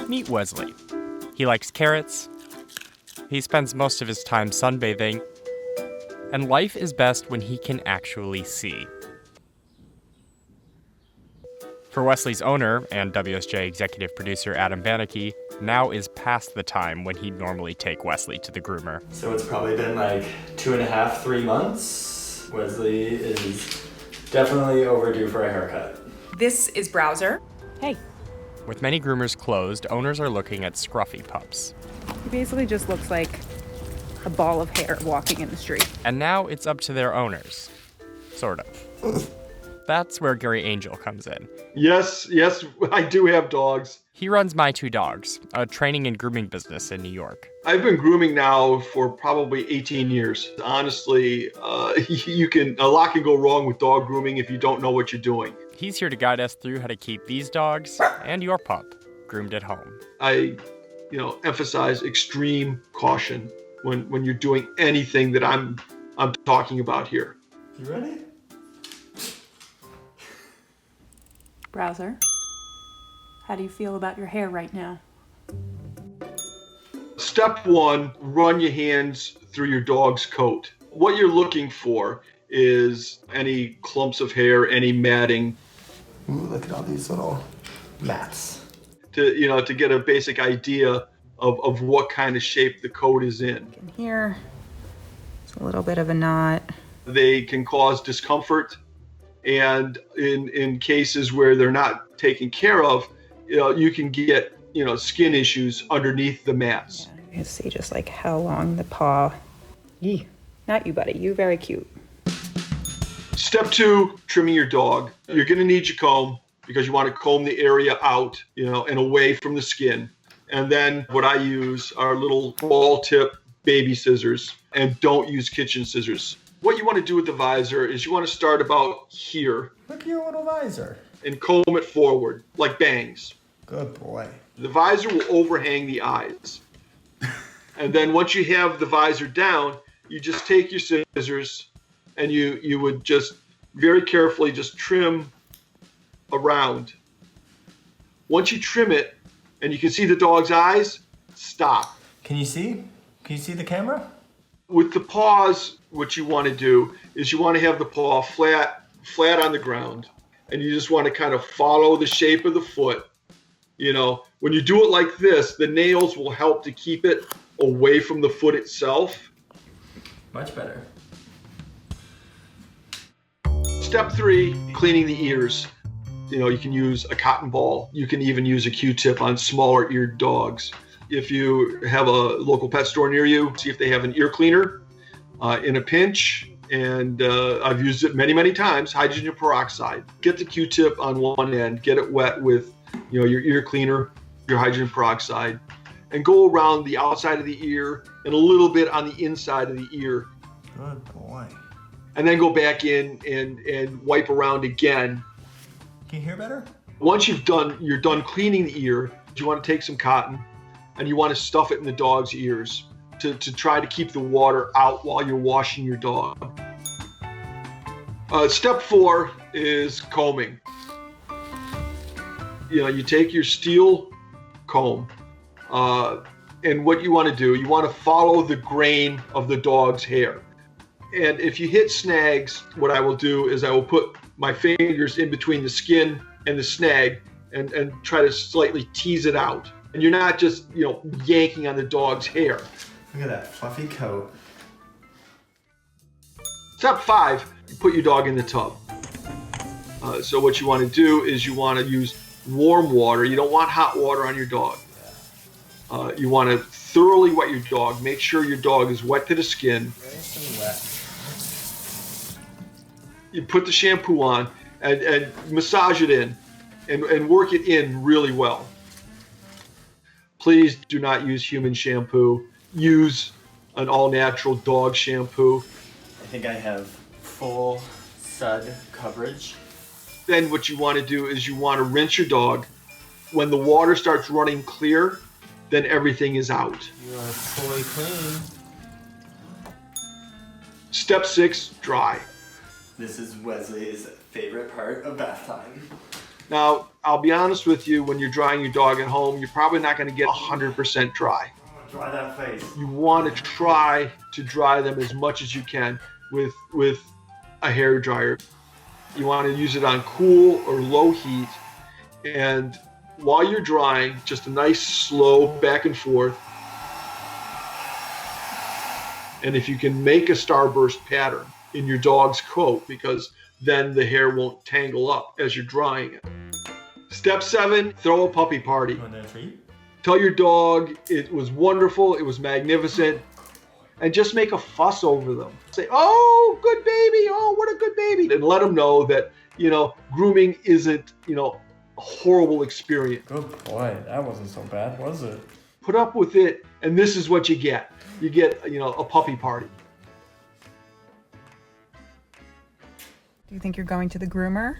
Meet Wesley. He likes carrots, he spends most of his time sunbathing, and life is best when he can actually see. For Wesley's owner and WSJ executive producer Adam Banicki, now is past the time when he'd normally take Wesley to the groomer. So it's probably been like 2.5, 3 months. Wesley is definitely overdue for a haircut. This is Browser. Hey. With many groomers closed, owners are looking at scruffy pups. He basically just looks like a ball of hair walking in the street. And now it's up to their owners. Sort of. That's where Gary Angell comes in. Yes, I do have dogs. He runs My Two Dogs, a training and grooming business in New York. I've been grooming now for probably 18 years. Honestly, a lot can go wrong with dog grooming if you don't know what you're doing. He's here to guide us through how to keep these dogs and your pup groomed at home. I, emphasize extreme caution when you're doing anything that I'm talking about here. You ready? Browser, how do you feel about your hair right now? Step 1, run your hands through your dog's coat. What you're looking for is any clumps of hair, any matting. Ooh, look at all these little mats. To get a basic idea of what kind of shape the coat is in. In here, it's a little bit of a knot. They can cause discomfort, and in cases where they're not taken care of, you can get skin issues underneath the mats. Yeah, you can see just like how long the paw. Yee. Not you, buddy. You very cute. Step 2, trimming your dog. You're going to need your comb because you want to comb the area out, and away from the skin. And then what I use are little ball tip baby scissors, and don't use kitchen scissors. What you want to do with the visor is you want to start about here. Look at your little visor. And comb it forward, like bangs. Good boy. The visor will overhang the eyes. And then once you have the visor down, you just take your scissors and you would just very carefully just trim around. Once you trim it and you can see the dog's eyes, stop. Can you see? Can you see the camera? With the paws, what you want to do is you want to have the paw flat on the ground, and you just want to kind of follow the shape of the foot. When you do it like this, the nails will help to keep it away from the foot itself. Much better. Step 3, cleaning the ears. You can use a cotton ball. You can even use a Q-tip on smaller eared dogs. If you have a local pet store near you, see if they have an ear cleaner in a pinch. And I've used it many, many times, hydrogen peroxide. Get the Q-tip on one end, get it wet with your ear cleaner, your hydrogen peroxide, and go around the outside of the ear and a little bit on the inside of the ear. Good boy. And then go back in and wipe around again. Can you hear better? Once you're done cleaning the ear, you want to take some cotton and you want to stuff it in the dog's ears to try to keep the water out while you're washing your dog. Step 4 is combing. You take your steel comb, and what you want to do, you want to follow the grain of the dog's hair. And if you hit snags, what I will do is I will put my fingers in between the skin and the snag and try to slightly tease it out. And you're not just, yanking on the dog's hair. Look at that fluffy coat. Step 5, you put your dog in the tub. So what you want to do is you want to use warm water. You don't want hot water on your dog. You want to thoroughly wet your dog. Make sure your dog is wet to the skin. Nice and wet. You put the shampoo on and massage it in and work it in really well. Please do not use human shampoo. Use an all-natural dog shampoo. I think I have full sud coverage. Then what you want to do is you want to rinse your dog. When the water starts running clear, then everything is out. You are fully clean. Step 6, dry. This is Wesley's favorite part of bath time. Now, I'll be honest with you, when you're drying your dog at home, you're probably not going to get 100% dry. Dry that face. You want to try to dry them as much as you can with a hair dryer. You want to use it on cool or low heat. And while you're drying, just a nice slow back and forth. And if you can make a starburst pattern in your dog's coat, because then the hair won't tangle up as you're drying it. Step 7, throw a puppy party. Want a treat? Tell your dog it was wonderful, it was magnificent, and just make a fuss over them. Say, oh, good baby, oh, what a good baby. And let them know that, grooming isn't, a horrible experience. Good boy. That wasn't so bad, was it? Put up with it, and this is what you get. You get, a puppy party. Do you think you're going to the groomer?